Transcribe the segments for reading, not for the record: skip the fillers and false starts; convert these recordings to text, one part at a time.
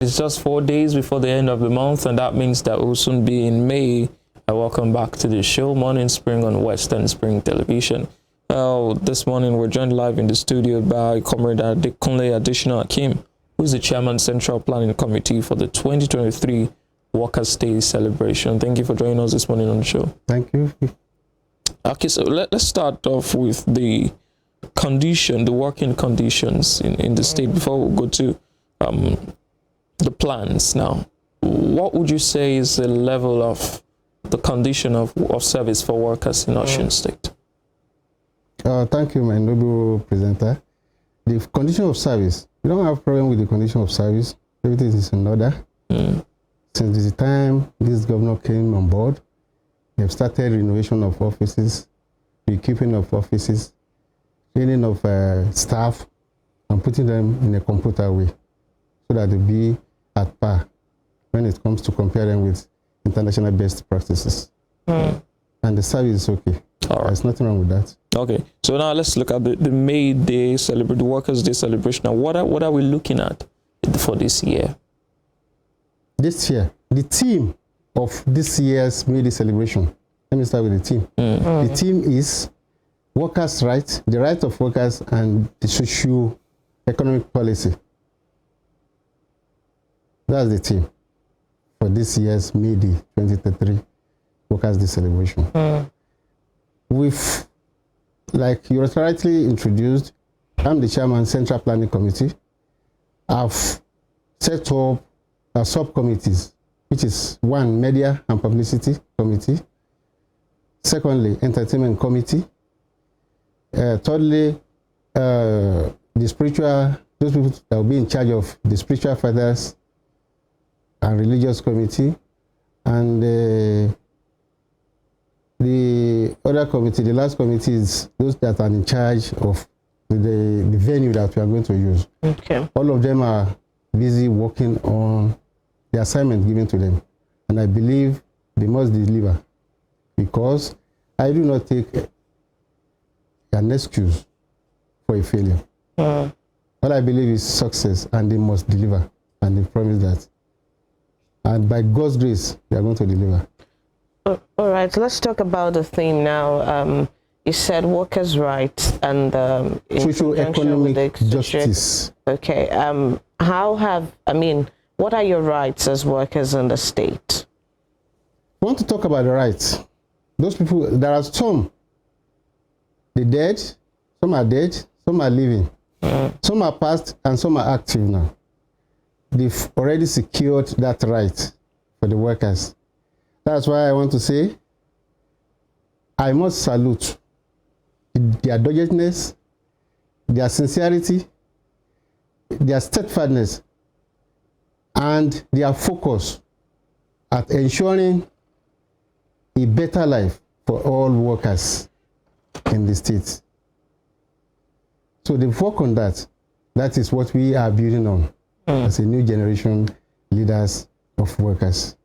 It's just 4 days before the end of the month, and that means that we'll soon be in May. Welcome back to the show, Morning Spring on Western Spring Television. This morning we're joined live in the studio by Comrade Adekunle Adesina Akim, who is the Chairman Central Planning Committee for the 2023 Workers' Day celebration. Thank you for joining us this morning on the show. Thank you. Okay, so let's start off with the working conditions in the state before we go to the plans now. What would you say is the level of the condition of service for workers in Osun State? Thank you, my noble presenter. The condition of service, we don't have a problem with the condition of service. Everything is in order. Since the time this governor came on board, we have started renovation of offices, equipping of offices, training of staff, and putting them in a computer way so that they'll be at par when it comes to compare them with international best practices. And the service is okay. All right. There's nothing wrong with that. Okay, so now let's look at the May Day the Workers' Day celebration. Now, what are we looking at for this year? This year, the theme of this year's May Day celebration. Let me start with the theme. The theme is workers' rights, the rights of workers, and the socio-economic policy. That's the theme for this year's May Day 2023 Workers' Day celebration. With, like you rightly introduced, I'm the Chairman Central Planning Committee. I've set up subcommittees, which is one, Media and Publicity Committee. Secondly, Entertainment Committee. Thirdly, the spiritual, those people that will be in charge of the spiritual fathers and religious committee. And the other committee, the last committee, is those that are in charge of the venue that we are going to use. Okay. All of them are busy working on the assignment given to them. And I believe they must deliver, because I do not take an excuse for a failure. What I believe is success, and they must deliver, and they promise that. And by God's grace, they are going to deliver. All right, let's talk about the theme now. You said workers' rights and socio-economic justice. Okay. What are your rights as workers in the state? I want to talk about the rights. Those people, there are some, the dead, some are dead, some are living. Some are past and some are active now. They've already secured that right for the workers. That's why I want to say, I must salute their doggedness, their sincerity, their steadfastness, and their focus at ensuring a better life for all workers in the state. So they work on that. That is what we are building on as a new generation leaders of workers.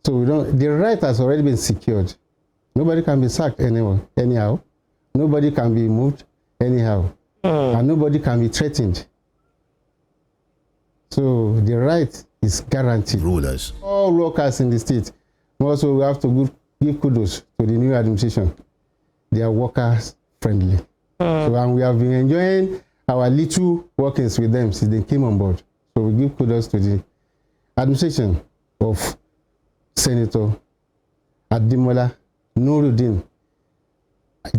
So the right has already been secured. Nobody can be sacked anyhow. Nobody can be moved anyhow. And nobody can be threatened. So the right is guaranteed. Rulers. All workers in the state. Also, we have to give kudos to the new administration. They are workers friendly. And we have been enjoying our little workings with them since they came on board. So we give kudos to the administration of Senator Ademola Nuruddin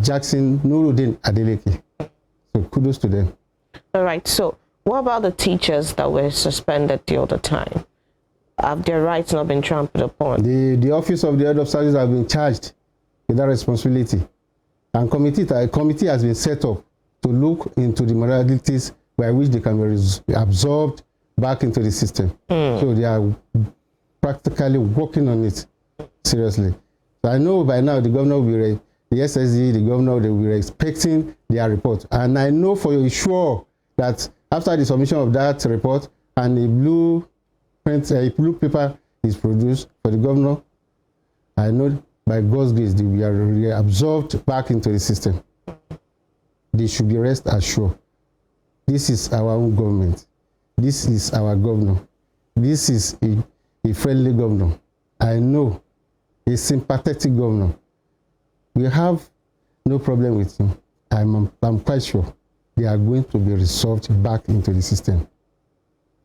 Jackson Nuruddin Adeleke. So kudos to them. All right, so what about the teachers that were suspended the other time? Have their rights not been trampled upon? The Office of the Head of Service has been charged with that responsibility. And a committee has been set up to look into the modalities by which they can be absorbed back into the system. So they are practically working on it seriously. So I know by now the governor will be the SSG, the governor, they will be expecting their report. And I know for sure that after the submission of that report and a blue paper is produced for the governor, I know by God's grace, they will be reabsorbed back into the system. They should be rest assured. This is our own government. this is our governor. This is a friendly governor. I know a sympathetic governor. We have no problem with him. I'm quite sure they are going to be resolved back into the system.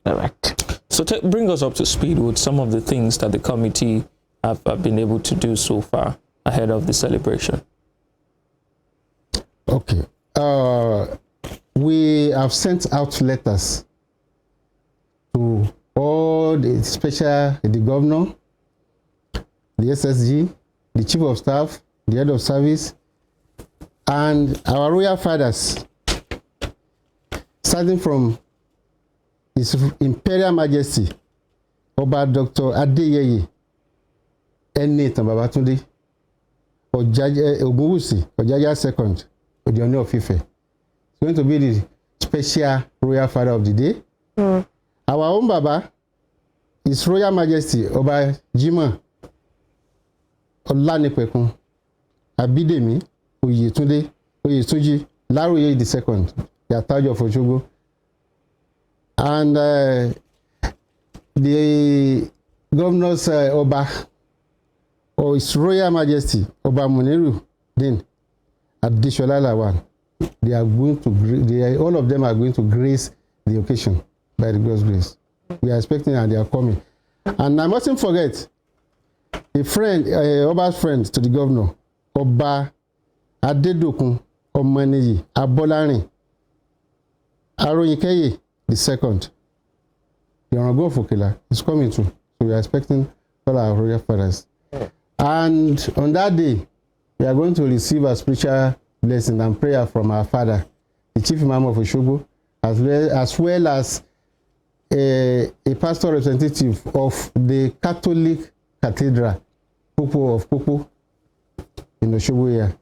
All right. So bring us up to speed with some of the things that the committee have been able to do so far ahead of the celebration. Okay. We have sent out letters to all the governor, the SSG, the chief of staff, the head of service, and our royal fathers, starting from His Imperial Majesty, Oba Dr. Adeyeye Enitan Babatunde Ogunwusi Ojaja II, Ooni of Ife. It's going to be the special royal father of the day. Our own Baba, His Royal Majesty Oba Jimoh Olanipekun Abidemi Oyetunji Laroye II, the Atajo of Osogbo, and the governors Oba, or His Royal Majesty Oba Muniru Din Adeshola Lawal. They are going to, all of them are going to grace the occasion by the God's grace. We are expecting and they are coming. And I mustn't forget a friend, Oba's friend to the governor, Oba Adedokun Omaniyi Abolarin Aroyinkeye II, the Honorable Fokela, is coming too. So we are expecting all our royal fathers. And on that day, we are going to receive a spiritual blessing and prayer from our father, the Chief Imam of Osogbo, as well as a pastor representative of the Catholic Cathedral, Popo of Popo, in Osogbo here.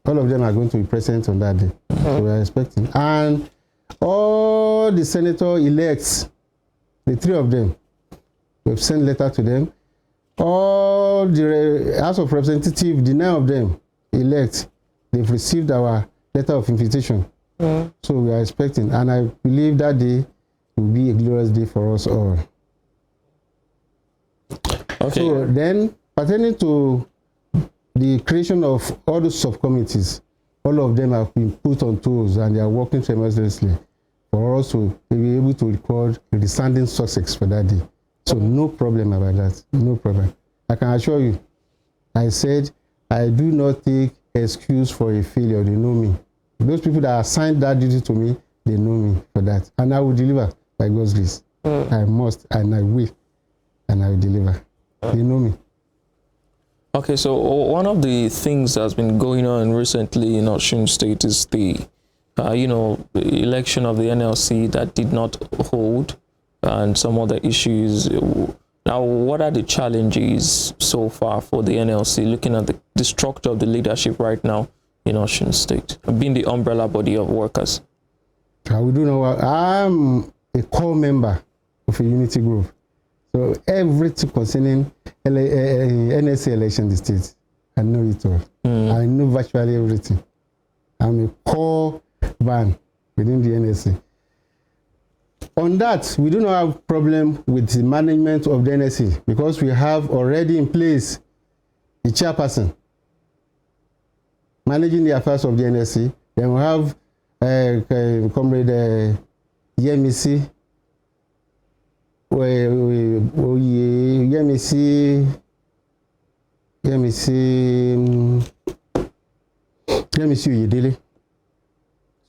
All of them are going to be present on that day. So we are expecting. And all the senator-elects, the three of them, we've sent letter to them. All the House of Representatives, the 9 of them elect, they've received our letter of invitation. So we are expecting, and I believe that day will be a glorious day for us all. Okay. So then, pertaining to the creation of all the subcommittees, all of them have been put on tools and they are working tremendously for us to be able to record a resounding success for that day. So no problem about that, no problem. I can assure you, I said, I do not take excuse for a failure. They know me. Those people that assigned that duty to me, they know me for that. And I will deliver by God's grace. I must, and I will, and I will deliver. They know me. Okay, so one of the things that's been going on recently in Osun State is the, the election of the NLC that did not hold, and some other issues. Now, what are the challenges so far for the NLC, looking at the structure of the leadership right now in Osun State, being the umbrella body of workers? We do know. I'm a core member of a unity group. So everything concerning NSC election in the state, I know it all. I know virtually everything. I'm a core man within the NSC. On that, we do not have problem with the management of the NSC because we have already in place the chairperson managing the affairs of the NSC. Then we have Comrade Yemisi. Yemisi Uyedele.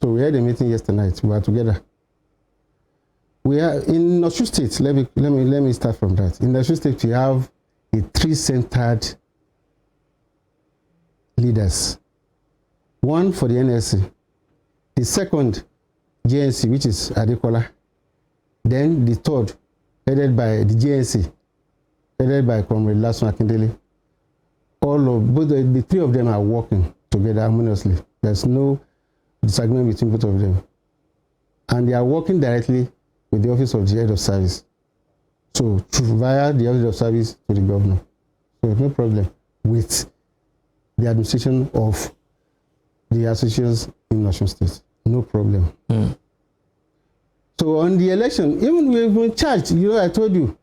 So we had a meeting yesterday night. We were together. We are in Osun State. Let me start from that. In Osun State, we have a 3-centered leaders. One for the NSC. The second, JNC, which is Adekola. Then the third, headed by the JNC, headed by Comrade Lasun Akindele. Both the three of them are working together harmoniously. There's no disagreement between both of them. And they are working directly with the Office of the Head of Service. So via the Office of Service to the governor. So no problem with the administration of the associations in Osun State. No problem. So on the election, even we've been charged. You know, I told you,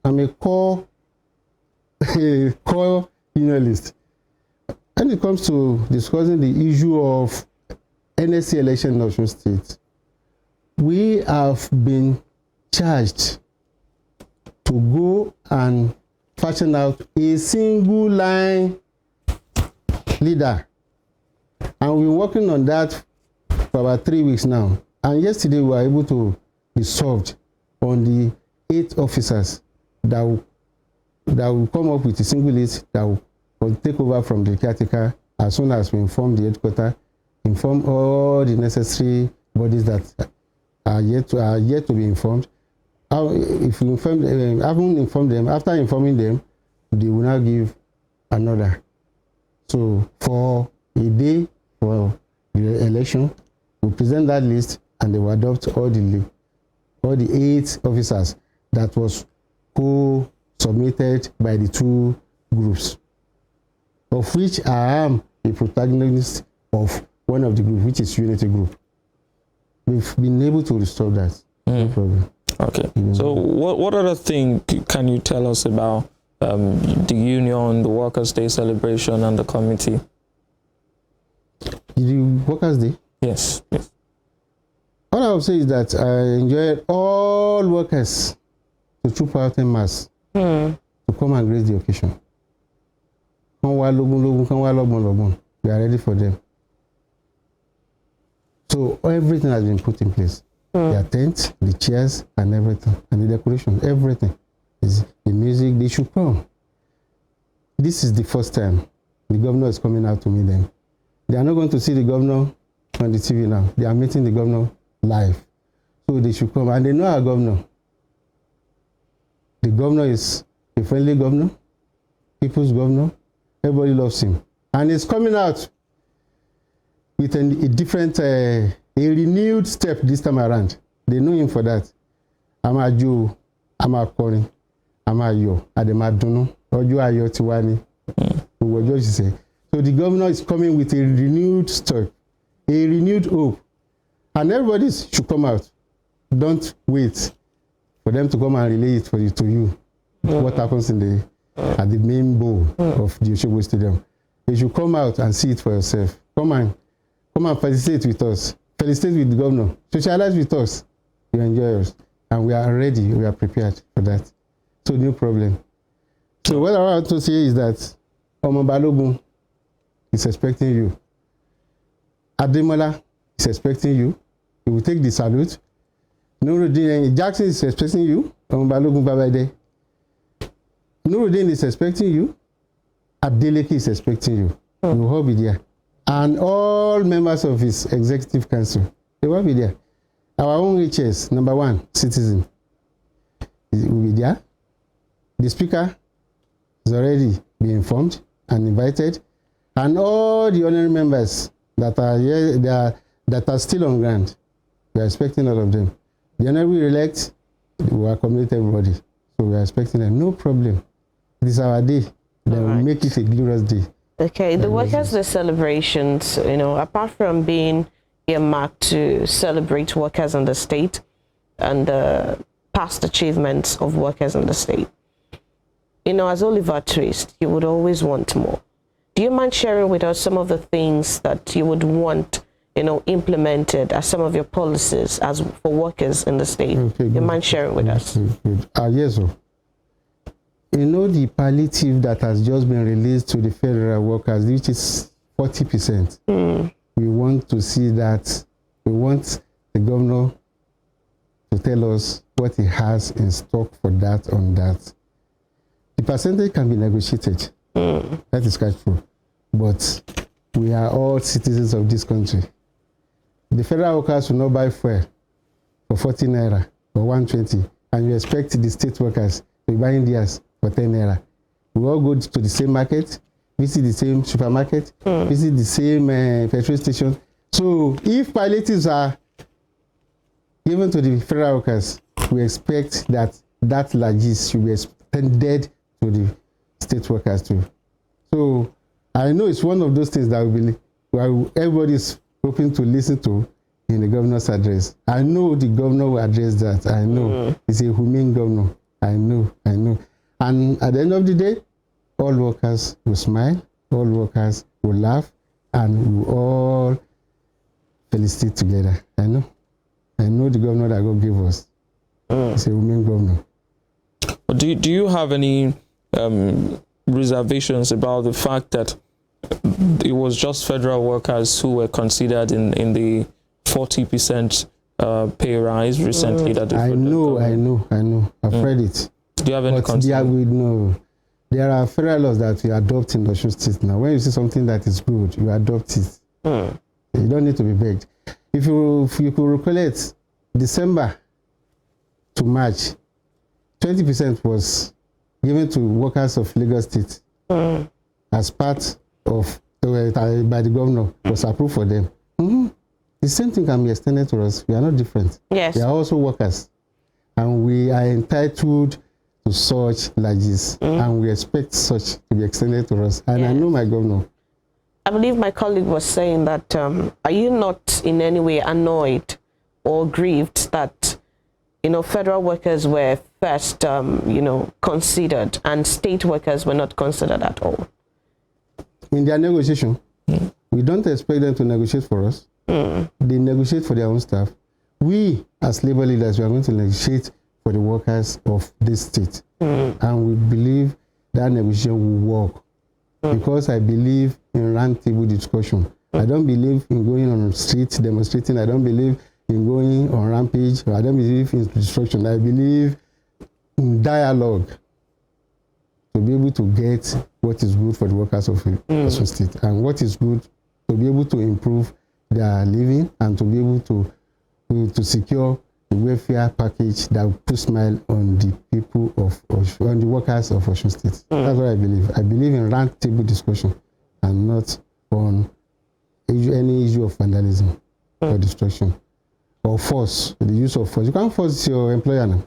I'm a core unionist. When it comes to discussing the issue of NSC election in Osun State, we have been charged to go and fashion out a single line leader. And we're working on that for about 3 weeks now. And yesterday we were able to be solved on the 8 officers that will come up with a single list that will take over from the caretaker as soon as we inform the headquarters, inform all the necessary bodies that are yet to be informed. If we haven't informed them, after informing them, they will now give another. So for a day for the election, we present that list and they will adopt all the 8 officers that was co-submitted by the 2 groups, of which I am a protagonist of one of the groups, which is Unity Group. We've been able to restore that. No problem. Okay. So what other thing can you tell us about the union, the Workers' Day celebration, and the committee? The Workers' Day? Yes. All I will say is that I enjoyed all workers to troop out en masse to come and grace the occasion. We are ready for them. So everything has been put in place. The tent, the chairs, and everything, and the decoration, everything. Is the music, they should come. This is the first time the governor is coming out to meet them. They are not going to see the governor on the TV now. They are meeting the governor live. So they should come. And they know our governor. The governor is a friendly governor, people's governor. Everybody loves him. And he's coming out with a different, a renewed step this time around. They know him for that. I'm a Jew, I'm a Kori, I'm a Yo, I'm a Dono, or you are your Tiwani. What George say. So the governor is coming with a renewed step, a renewed hope. And everybody should come out. Don't wait for them to come and relay it to you. What happens at the main bowl of the Osogbo Stadium. You should come out and see it for yourself. Come and felicitate with us. Felicitate with the governor. Socialize with us. You enjoy us. And we are ready. We are prepared for that. So no problem. So what I want to say is that Omo Balogun is expecting you. Ademola is expecting you. He will take the salute. Nuruddin Jackson is expecting you. Omo Balogun Babade. Nuruddin is expecting you. Adeleke is expecting you. You will all be there. And all members of his executive council, they will be there. Our own HS, number 1, citizen, will be there. The speaker is already been informed and invited. And all the honorary members that are here, that are still on ground, we are expecting all of them. The honorary we elect, we accommodate everybody. So we are expecting them. No problem. This is our day. Then we'll make it a glorious day. Okay, the Workers' Day celebrations, apart from being earmarked to celebrate workers in the state and the past achievements of workers in the state, as Oliver traced, you would always want more. Do you mind sharing with us some of the things that you would want, implemented as some of your policies as for workers in the state? Okay, you mind sharing with us? Yes, sir. The palliative that has just been released to the federal workers, which is 40%. We want to see that. We want the governor to tell us what he has in stock for that on that. The percentage can be negotiated. That is quite true. But we are all citizens of this country. The federal workers will not buy fuel for 40 naira or 120, and you expect the state workers to be buying theirs for 10 naira. We all go to the same market, visit the same supermarket, visit the same petrol station. So if palliatives are given to the federal workers, we expect that largesse should be extended to the state workers too. So I know it's one of those things that everybody is hoping to listen to, in the governor's address. I know the governor will address that. I know. He's a humane governor. I know. And at the end of the day, all workers will smile, all workers will laugh, and we will all felicitate together. I know the governor that God gave us. He's a humane governor. Do you have any reservations about the fact that it was just federal workers who were considered in the 40% pay rise recently? That I know. I've read it. Do you have any concern? There are federal laws that we adopt in Osun State now. When you see something that is good, you adopt it. You don't need to be begged. If you could recollect, December to March, 20% was given to workers of Lagos State as part of by the governor, was approved for them. The same thing can be extended to us. We are not different. Yes. We are also workers, and we are entitled to such largesse, and we expect such to be extended to us. And I know my governor. I believe my colleague was saying that, are you not in any way annoyed or grieved that, federal workers were first, considered and state workers were not considered at all? In their negotiation, we don't expect them to negotiate for us. They negotiate for their own staff. We, as labor leaders, we are going to negotiate for the workers of this state. And we believe that negotiation will work. Because I believe in round table discussion. I don't believe in going on the street demonstrating. I don't believe in going on rampage. I don't believe in destruction. I believe in dialogue to be able to get what is good for the workers of Osun State and what is good to be able to improve their living and to be able to secure the welfare package that will put smile on the people on the workers of Osun State. That's what I believe. I believe in round table discussion and not on any issue of vandalism or destruction or force, the use of force. You can't force your employer now.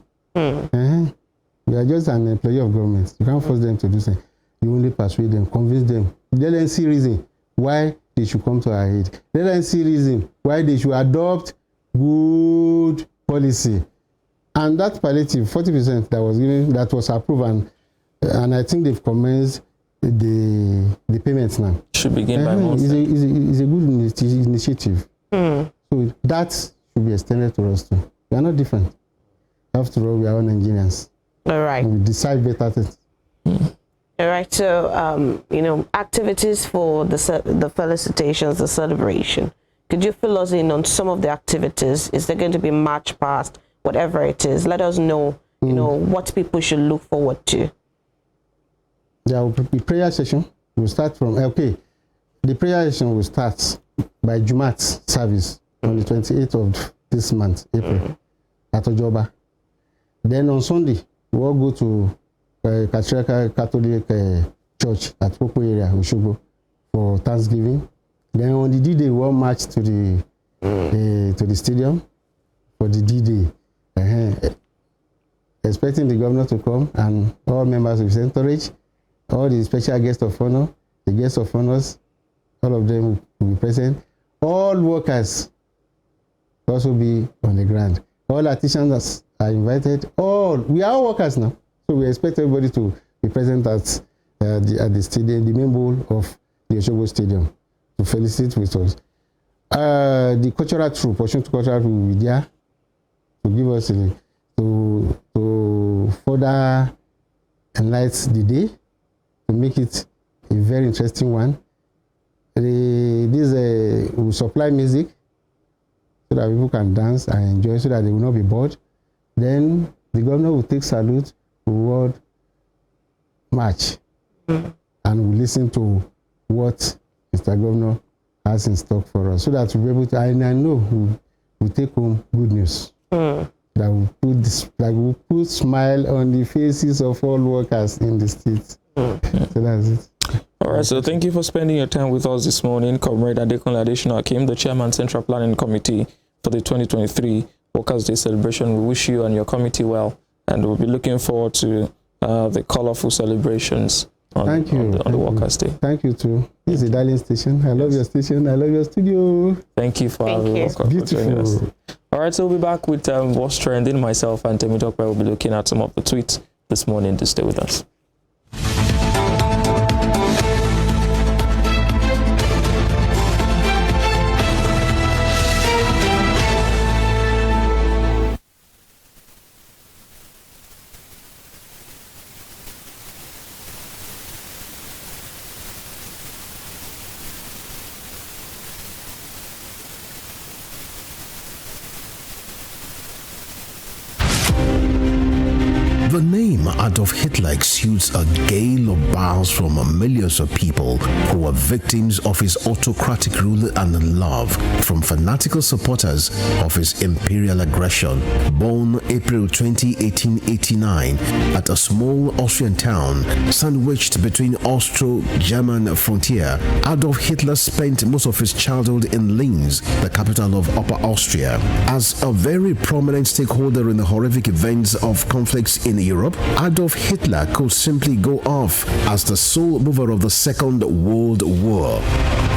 You are just an employee of government. You can't force them to do something. You only persuade them, convince them. Let them see reason why they should come to our aid. Let them see reason why they should adopt good policy. And that palliative, 40% that was given, that was approved, and I think they've commenced the payments now. Should begin by month. It's a good initiative. So that should be extended to us too. We are not different. After all, we are all Nigerians. All right. And we decide better things. All right. So, activities for the felicitations, the celebration. Could you fill us in on some of the activities? Is there going to be march past, whatever it is? Let us know, what people should look forward to. There will be prayer session. We'll start from, the prayer session will start by Jumat service on the 28th of this month, April, at Ojoba. Then on Sunday, we'll go to Catholic Church at Popo area, Osogbo, for Thanksgiving. Then on the D-Day, we'll march to the stadium for the D-Day. Expecting the governor to come and all members of the entourage, all the special guests of honor, the guests of honors, all of them will be present. All workers will also be on the ground. All artisans are invited. We are all workers now, so we expect everybody to be present at the stadium, the main bowl of the Osogbo Stadium, to felicitate with us. The cultural troupe, Osun Cultural Troupe, will be there to give us to further enlighten the day, to make it a very interesting one. This will supply music so that people can dance and enjoy, so that they will not be bored. Then the governor will take salute, word march, and we'll listen to what Mr. Governor has in stock for us, so that we'll be able to, and I know we'll take home good news. That will put smile on the faces of all workers in the state. So that's it. All right, so thank you for spending your time with us this morning, Comrade Adekunle Adesina Akim, the Chairman, Central Planning Committee for the 2023 Workers' Day celebration. We wish you and your committee well, and we'll be looking forward to the colorful celebrations Thank you. On the Workers' Day. Thank you too. This is a darling station. I love your station. I love your studio. Thank you for having us. Beautiful. All right, so we'll be back with what's trending. Myself and Temitope will be looking at some of the tweets this morning. To stay with us. The name Adolf Hitler exudes a gale of bile from millions of people who were victims of his autocratic rule and love, from fanatical supporters of his imperial aggression. Born April 20, 1889, at a small Austrian town sandwiched between Austro-German frontier, Adolf Hitler spent most of his childhood in Linz, the capital of Upper Austria. As a very prominent stakeholder in the horrific events of conflicts in Europe, Adolf Hitler could simply go off as the sole mover of the Second World War.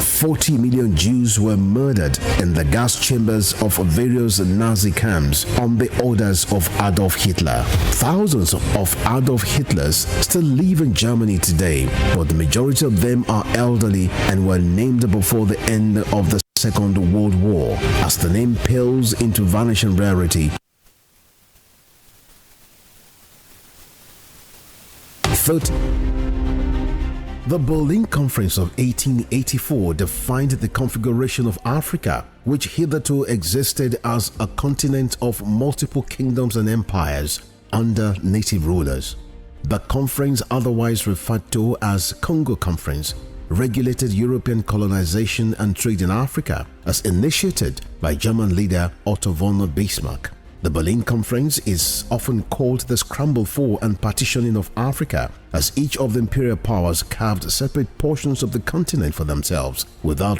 40 million Jews were murdered in the gas chambers of various Nazi camps on the orders of Adolf Hitler. Thousands of Adolf Hitlers still live in Germany today, but the majority of them are elderly and were named before the end of the Second World War. As the name pales into vanishing rarity, the Berlin Conference of 1884 defined the configuration of Africa, which hitherto existed as a continent of multiple kingdoms and empires under native rulers. The conference, otherwise referred to as Congo Conference, regulated European colonization and trade in Africa as initiated by German leader Otto von Bismarck. The Berlin Conference is often called the scramble for and partitioning of Africa, as each of the imperial powers carved separate portions of the continent for themselves without